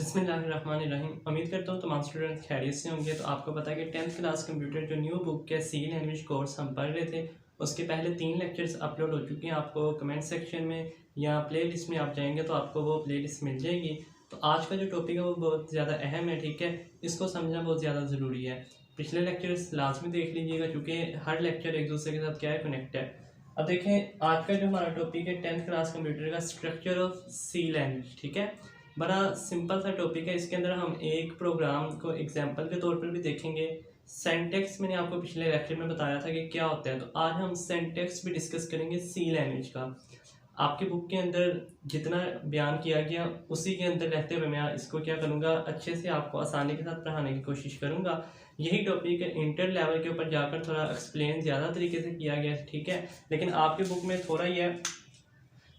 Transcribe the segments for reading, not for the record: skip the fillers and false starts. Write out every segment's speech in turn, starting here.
बिस्मिल्लाहिर्रहमानिर्रहीम। उम्मीद करता हूँ तमाम स्टूडेंट खैरियत से होंगे। तो आपको पता है कि 10th क्लास कंप्यूटर जो न्यू बुक के सी लैंग्वेज कोर्स हम पढ़ रहे थे, उसके पहले 3 लेक्चर्स अपलोड हो चुके हैं। आपको कमेंट सेक्शन में या प्ले लिस्ट में आप जाएंगे तो आपको वो प्ले लिस्ट मिल जाएगी। तो आज का जो टॉपिक है वो बहुत ज़्यादा अहम है, ठीक है। इसको समझना बहुत ज़्यादा ज़रूरी है। पिछले लेक्चर्स लाजमी देख लीजिएगा क्योंकि हर लेक्चर एक दूसरे के साथ क्या है, कनेक्ट है। अब देखें, आज का जो हमारा टॉपिक है 10th क्लास कंप्यूटर का स्ट्रक्चर ऑफ सी लैंग्वेज, ठीक है। बड़ा सिंपल सा टॉपिक है। इसके अंदर हम एक प्रोग्राम को एग्जांपल के तौर पर भी देखेंगे। सेंटेक्स मैंने आपको पिछले लेक्चर में बताया था कि क्या होता है, तो आज हम सेंटेक्स भी डिस्कस करेंगे सी लैंग्वेज का। आपके बुक के अंदर जितना बयान किया गया उसी के अंदर रहते हुए मैं इसको क्या करूँगा, अच्छे से आपको आसानी के साथ पढ़ाने की कोशिश करूँगा। यही टॉपिक इंटर लेवल के ऊपर जाकर थोड़ा एक्सप्लेन ज़्यादा तरीके से किया गया है, ठीक है। लेकिन आपके बुक में थोड़ा ही है।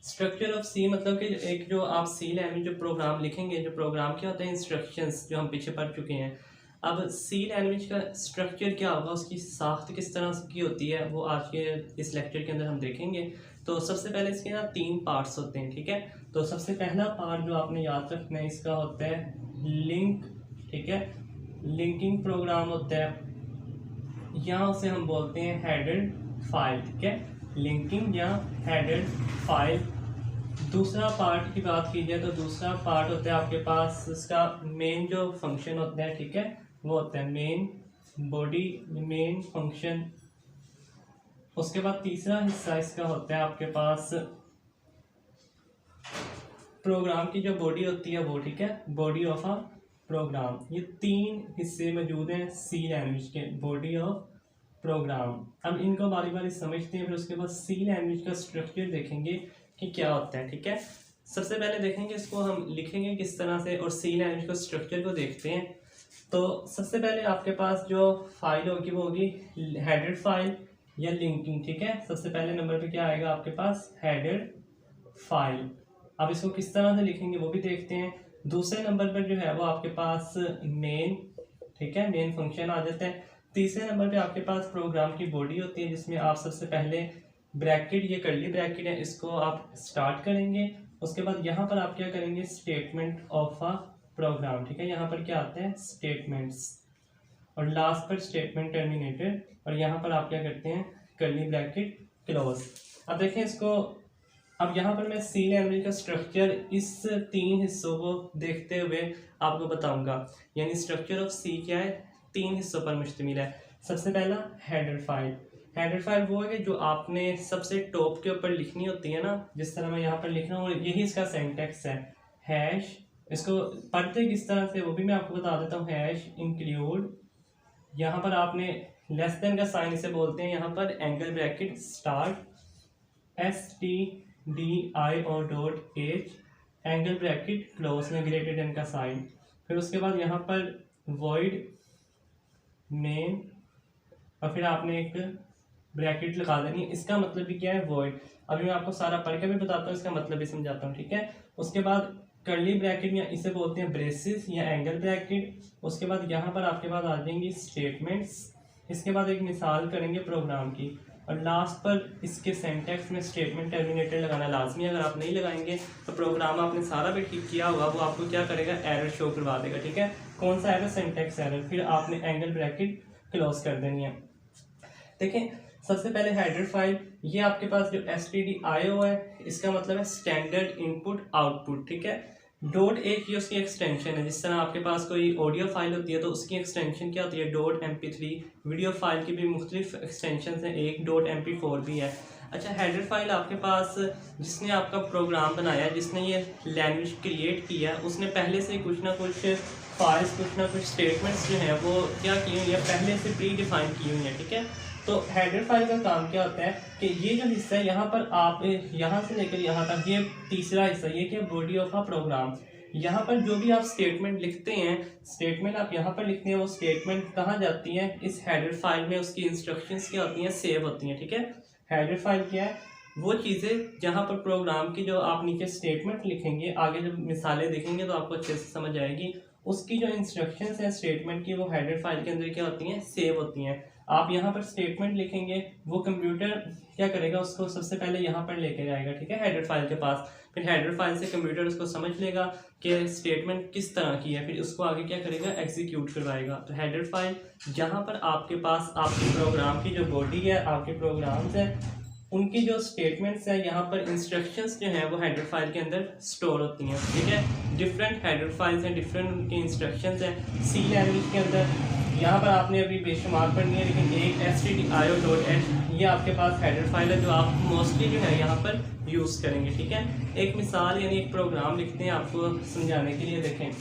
स्ट्रक्चर ऑफ सी मतलब कि एक जो आप सी लैंग्वेज जो प्रोग्राम लिखेंगे, जो प्रोग्राम क्या होते हैं, इंस्ट्रक्शंस जो हम पीछे पढ़ चुके हैं। अब सी लैंग्वेज का स्ट्रक्चर क्या होगा, उसकी साख्त किस तरह की होती है, वो आज के इस लेक्चर के अंदर हम देखेंगे। तो सबसे पहले इसके ना 3 पार्ट्स होते हैं, ठीक है। तो सबसे पहला पार्ट जो आपने याद रखना है इसका होता है लिंक, ठीक है। लिंकिंग प्रोग्राम होता है, यहाँ उसे हम बोलते हैं हेडर फाइल, ठीक है। लिंकिंग या हेडर फाइल। दूसरा पार्ट की बात की जाए तो दूसरा पार्ट होता है आपके पास इसका मेन जो फंक्शन होता है, ठीक है, वो होता है मेन बॉडी, मेन फंक्शन। उसके बाद तीसरा हिस्सा इसका होता है आपके पास प्रोग्राम की जो बॉडी होती है वो, ठीक है, बॉडी ऑफ अ प्रोग्राम। ये 3 हिस्से मौजूद हैं सी लैंग्वेज के, बॉडी ऑफ प्रोग्राम। अब इनको बारी बारी समझते हैं, फिर उसके बाद सी लैंग्वेज का स्ट्रक्चर देखेंगे कि क्या होता है, ठीक है। सबसे पहले देखेंगे इसको हम लिखेंगे किस तरह से और सी लैंग्वेज का स्ट्रक्चर को देखते हैं। तो सबसे पहले आपके पास जो फाइल होगी वो होगी हेडर फाइल या लिंकिंग, ठीक है। सबसे पहले नंबर पे क्या आएगा आपके पास, हेडर फाइल। अब इसको किस तरह से लिखेंगे वो भी देखते हैं। दूसरे नंबर पर जो है वो आपके पास मेन, ठीक है, मेन फंक्शन आ जाता है। तीसरे नंबर पे आपके पास प्रोग्राम की बॉडी होती है जिसमें आप सबसे पहले ब्रैकेट, ये कर्ली ब्रैकेट है, इसको आप स्टार्ट करेंगे। उसके बाद यहाँ पर आप क्या करेंगे, स्टेटमेंट ऑफ अ प्रोग्राम, ठीक है। यहाँ पर क्या आता है, स्टेटमेंट्स, और लास्ट पर स्टेटमेंट टर्मिनेटेड, और यहाँ पर आप क्या करते हैं, कर्ली ब्रैकेट क्लोज। अब देखें इसको, अब यहाँ पर मैं सी लैंग्वेज का स्ट्रक्चर इस 3 हिस्सों को देखते हुए आपको बताऊंगा। यानी स्ट्रक्चर ऑफ सी क्या है, 3 हिस्सों पर मुश्तमिल है। सबसे पहला हेडर फाइल। हेडर फाइल वो है कि जो आपने सबसे टॉप के ऊपर लिखनी होती है ना, जिस तरह मैं यहाँ पर लिख रहा हूँ, यही इसका सेंटेक्स है। हैश, इसको पढ़ते किस तरह से वो भी मैं आपको बता देता हूँ। हैश इंक्लूड, यहाँ पर आपने लेस देन का साइन इसे बोलते हैं, यहाँ पर एंगल ब्रैकेट स्टार्ट, STDI और dot H, angle bracket close में ग्रेटर देन का साइन। फिर उसके बाद यहाँ पर वॉइड मेन, और फिर आपने एक ब्रैकेट लगा देनी है। इसका मतलब भी क्या है, वॉइड। अभी मैं आपको सारा पढ़ के भी बताता हूँ, इसका मतलब भी समझाता हूँ, ठीक है। उसके बाद कर्ली ब्रैकेट या इसे बोलते हैं ब्रेसेस या एंगल ब्रैकेट। उसके बाद यहाँ पर आपके पास आ जाएंगी स्टेटमेंट्स। इसके बाद एक मिसाल करेंगे प्रोग्राम की, और लास्ट पर इसके सेंटेक्स में स्टेटमेंट टर्मिनेटेड लगाना लाजमी है। अगर आप नहीं लगाएंगे तो प्रोग्राम आपने सारा भी ठीक किया होगा वो आपको क्या करेगा, एरर शो करवा देगा, ठीक है। कौन सा एरर, सेंटेक्स एरर। फिर आपने एंगल ब्रैकेट क्लोज कर देनी है। देखें, सबसे पहले हेडर फाइल, ये आपके पास जो STDIO है, इसका मतलब है स्टैंडर्ड इनपुट आउटपुट, ठीक है। डॉट एक ही उसकी एक्सटेंशन है। जिस तरह आपके पास कोई ऑडियो फाइल होती है तो उसकी एक्सटेंशन क्या होती है, डॉट MP3। वीडियो फाइल की भी मुख्तलिफ एक्सटेंशन हैं, एक डॉट MP4 भी है। अच्छा, हेडर फाइल आपके पास जिसने आपका प्रोग्राम बनाया, जिसने ये लैंग्वेज क्रिएट किया, उसने पहले से कुछ ना कुछ फाइल्स, कुछ ना कुछ स्टेटमेंट्स जो हैं वो क्या की हुई है, पहले से प्री डिफाइन की हुई हैं, ठीक है। तो हेडर फाइल का काम क्या होता है कि ये जो हिस्सा है यहाँ पर आप यहाँ से लेकर यहाँ तक, ये तीसरा हिस्सा, ये क्या, बॉडी ऑफ अ प्रोग्राम। यहाँ पर जो भी आप स्टेटमेंट लिखते हैं, स्टेटमेंट आप यहाँ पर लिखते हैं, वो स्टेटमेंट कहाँ जाती है, इस हेडर फाइल में उसकी इंस्ट्रक्शंस क्या होती हैं, सेव होती हैं, ठीक है। हेडर फाइल क्या है, वो चीज़ें जहाँ पर प्रोग्राम की जो आप नीचे स्टेटमेंट लिखेंगे, आगे जब मिसालें देखेंगे तो आपको अच्छे से समझ आएगी, उसकी जो इंस्ट्रक्शंस हैं स्टेटमेंट की, वो हेडर फाइल के अंदर क्या होती हैं, सेव होती हैं। आप यहाँ पर स्टेटमेंट लिखेंगे, वो कंप्यूटर क्या करेगा, उसको सबसे पहले यहाँ पर लेके जाएगा, ठीक है, हेडर फाइल के पास। फिर हेडर फाइल से कंप्यूटर उसको समझ लेगा कि स्टेटमेंट किस तरह की है, फिर उसको आगे क्या करेगा, एग्जीक्यूट करवाएगा। तो हेडर फाइल जहाँ पर आपके पास आपके प्रोग्राम की जो बॉडी है, आपके प्रोग्राम्स हैं, उनकी जो स्टेटमेंट्स हैं, यहाँ पर इंस्ट्रक्शंस जो हैं वो हेडर फाइल के अंदर स्टोर होती हैं, ठीक है। डिफरेंट हेडर फाइल्स हैं, डिफरेंट उनके इंस्ट्रक्शंस हैं। सी लैंग्वेज के अंदर यहाँ पर आपने अभी बेशुमार पढ़नी है, लेकिन एक stdio.h ये आपके पास हेडर फाइल है जो आप मोस्टली जो है यहाँ पर यूज़ करेंगे, ठीक है। एक मिसाल यानी एक प्रोग्राम लिखते हैं आपको समझाने के लिए। देखें,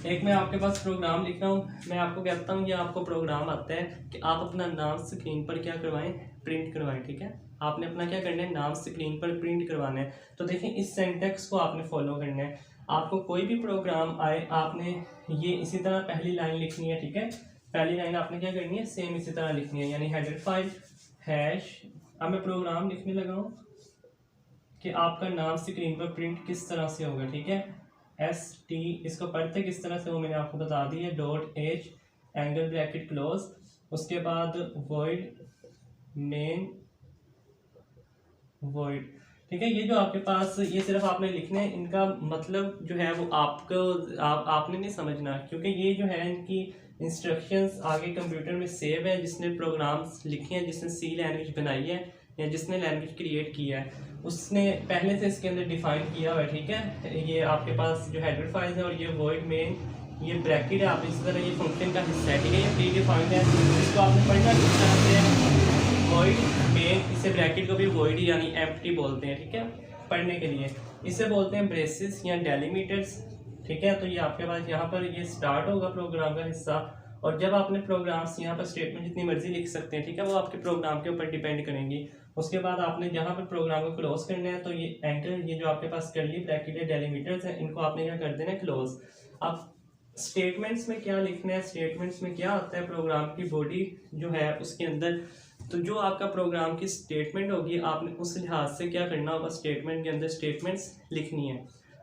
एक मैं आपके पास प्रोग्राम लिख रहा हूँ, मैं आपको कहता हूँ ये आपको प्रोग्राम आता है कि आप अपना नाम स्क्रीन पर क्या करवाएं, प्रिंट करवाएं, ठीक है। आपने अपना क्या करना है, नाम स्क्रीन पर प्रिंट करवाना है। तो देखें, इस सेंटेक्स को आपने फॉलो करना है। आपको कोई भी प्रोग्राम आए, आपने ये इसी तरह पहली लाइन लिखनी है, ठीक है। पहली लाइन आपने क्या करनी है, सेम इसी तरह लिखनी है, यानी हेडर फाइल हैश। अब मैं प्रोग्राम लिखने लगा हूँ कि आपका नाम स्क्रीन पर प्रिंट किस तरह से होगा, ठीक है। ST इसको पढ़ते किस तरह से वो मैंने आपको बता दी है, .h एंगल ब्रैकेट क्लोज, उसके बाद void main void, ठीक है। ये जो आपके पास ये सिर्फ आपने लिखने हैं, इनका मतलब जो है वो आपको आपने नहीं समझना, क्योंकि ये जो है इनकी इंस्ट्रक्शंस आगे कंप्यूटर में सेव है। जिसने प्रोग्राम्स लिखे हैं, जिसने सी लैंग्वेज बनाई है या जिसने लैंग्वेज क्रिएट किया है, उसने पहले से इसके अंदर डिफाइन किया हुआ है, ठीक है। ये आपके पास जो हेडर फाइल्स है और ये वॉइड मेन, ये ब्रैकेट है, आप इस तरह ये फंक्शन का हिस्सा है, ठीक है। ये प्री डिफाइंड है, इसको आपने पढ़ना किस तरह से, वॉइड मेन, इसे ब्रैकेट को भी वॉइड यानी एम्प्टी बोलते हैं, ठीक है, पढ़ने के लिए। इसे बोलते हैं ब्रेसेस या डेलीमीटर्स, ठीक है। तो ये आपके पास यहाँ पर ये स्टार्ट होगा प्रोग्राम का हिस्सा, और जब आपने प्रोग्राम्स यहाँ पर स्टेटमेंट जितनी मर्जी लिख सकते हैं, ठीक है, वो आपके प्रोग्राम के ऊपर डिपेंड करेंगी। उसके बाद आपने जहाँ पर प्रोग्राम को क्लोज करना है, तो ये एंटर, ये जो आपके पास कर्ली ब्रैकेट है, डेलीमीटर्स हैं, इनको आपने क्या कर देना है, क्लोज। अब स्टेटमेंट्स में क्या लिखना है, स्टेटमेंट्स में क्या आता है, प्रोग्राम की बॉडी जो है उसके अंदर, तो जो आपका प्रोग्राम की स्टेटमेंट होगी, आपने उस लिहाज से क्या करना होगा, स्टेटमेंट के अंदर स्टेटमेंट्स लिखनी है।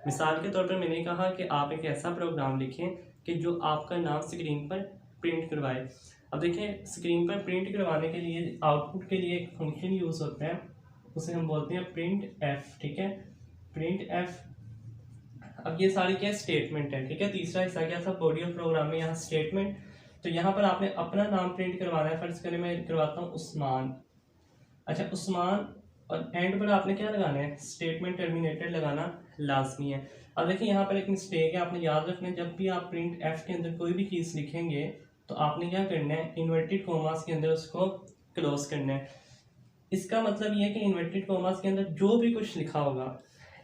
मिसाल के तौर पर मैंने कहा कि आप एक ऐसा प्रोग्राम लिखें कि जो आपका नाम स्क्रीन पर प्रिंट करवाए। अब देखें, स्क्रीन पर प्रिंट करवाने के लिए आउटपुट के लिए एक फंक्शन यूज़ होता है, उसे हम बोलते हैं प्रिंट एफ, ठीक है, प्रिंट एफ। अब ये सारी क्या स्टेटमेंट है, ठीक है। तीसरा हिस्सा क्या था, बॉडी ऑफ प्रोग्राम में यहाँ स्टेटमेंट। तो यहाँ पर आपने अपना नाम प्रिंट करवाना है, फर्ज करें मैं करवाता हूँ उस्मान, अच्छा उस्मान, और एंड पर आपने क्या लगाना है, स्टेटमेंट टर्मिनेटेड लगाना लाजमी है। अब देखिए यहाँ पर एक मिस्टेक है, आपने याद रखना है, जब भी आप प्रिंट एफ के अंदर कोई भी चीज़ लिखेंगे तो आपने क्या करना है, इन्वर्टेड कॉमास के अंदर उसको क्लोज करना है। इसका मतलब ये है कि इन्वर्टेड कॉमास के अंदर जो भी कुछ लिखा होगा,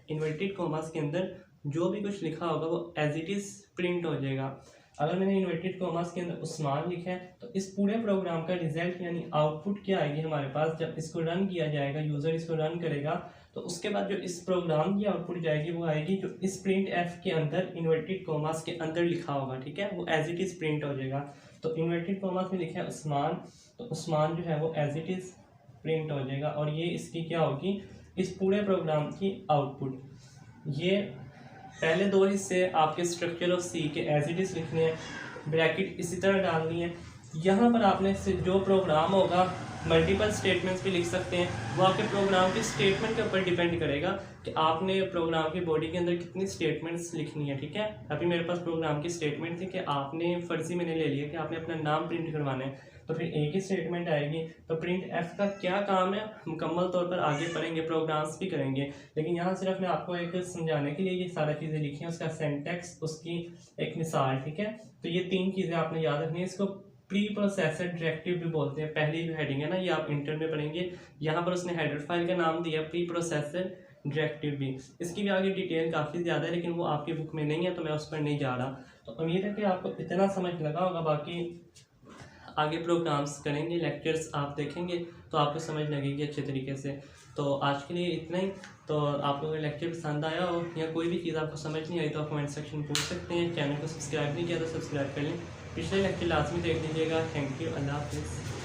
इन्वर्टेड कॉमास के अंदर जो भी कुछ लिखा होगा वो एज इट इज़ प्रिंट हो जाएगा। अगर मैंने इन्वर्टेड कॉमास के अंदर उस्मान लिखा है, तो इस पूरे प्रोग्राम का रिजल्ट यानी आउटपुट क्या आएगी हमारे पास, जब इसको रन किया जाएगा, यूज़र इसको रन करेगा, तो उसके बाद जो इस प्रोग्राम की आउटपुट जाएगी वो आएगी जो इस प्रिंट एफ के अंदर इन्वर्टेड कॉमास के अंदर लिखा होगा, ठीक है, वो एज इट इज़ प्रिंट हो जाएगा। तो इन्वर्टेड कॉमास में लिखा है उस्मान, तो उस्मान जो है वो एज इट इज़ प्रिंट हो जाएगा, और ये इसकी क्या होगी, इस पूरे प्रोग्राम की आउटपुट। ये पहले दो हिस्से आपके स्ट्रक्चर ऑफ सी के एज इट इज़ लिखने हैं, ब्रैकेट इसी तरह डालनी है। यहाँ पर आपने जो प्रोग्राम होगा, मल्टीपल स्टेटमेंट्स भी लिख सकते हैं, वो आपके प्रोग्राम की स्टेटमेंट के ऊपर डिपेंड करेगा कि आपने प्रोग्राम की बॉडी के अंदर कितनी स्टेटमेंट्स लिखनी है, ठीक है। अभी मेरे पास प्रोग्राम की स्टेटमेंट थी कि आपने फर्जी मैंने ले लिया कि आपने अपना नाम प्रिंट करवाना है, तो फिर एक ही स्टेटमेंट आएगी। तो प्रिंट एफ का क्या काम है, मुकम्मल तौर पर आगे पढ़ेंगे, प्रोग्राम्स भी करेंगे, लेकिन यहाँ सिर्फ मैं आपको एक समझाने के लिए ये सारी चीज़ें लिखी हैं, उसका सेंटेक्स, उसकी एक मिसाल, ठीक है। तो ये तीन चीज़ें आपने याद रखनी है। इसको प्री प्रोसेसर डायरेक्टिव भी बोलते हैं। पहली जो हेडिंग है ना, ये आप इंटर में पढ़ेंगे, यहाँ पर उसने हेडर फाइल का नाम दिया प्री प्रोसेसर डायरेक्टिव भी। इसकी भी आगे डिटेल काफ़ी ज़्यादा है, लेकिन वो आपकी बुक में नहीं है, तो मैं उस पर नहीं जा रहा। तो उम्मीद है कि आपको इतना समझ लगा होगा। बाकी आगे प्रोग्राम्स करेंगे, लेक्चर्स आप देखेंगे तो आपको समझ लगेगी अच्छे तरीके से। तो आज के लिए इतना ही। तो आप लोगों को लेक्चर पसंद आया हो या कोई भी चीज़ आपको समझ नहीं आई तो आप कमेंट सेक्शन में पूछ सकते हैं। चैनल को सब्सक्राइब नहीं किया तो सब्सक्राइब कर लें। पिछले लेक्चर लाजमी देख लीजिएगा। थैंक यू, अल्लाह हाफिज़।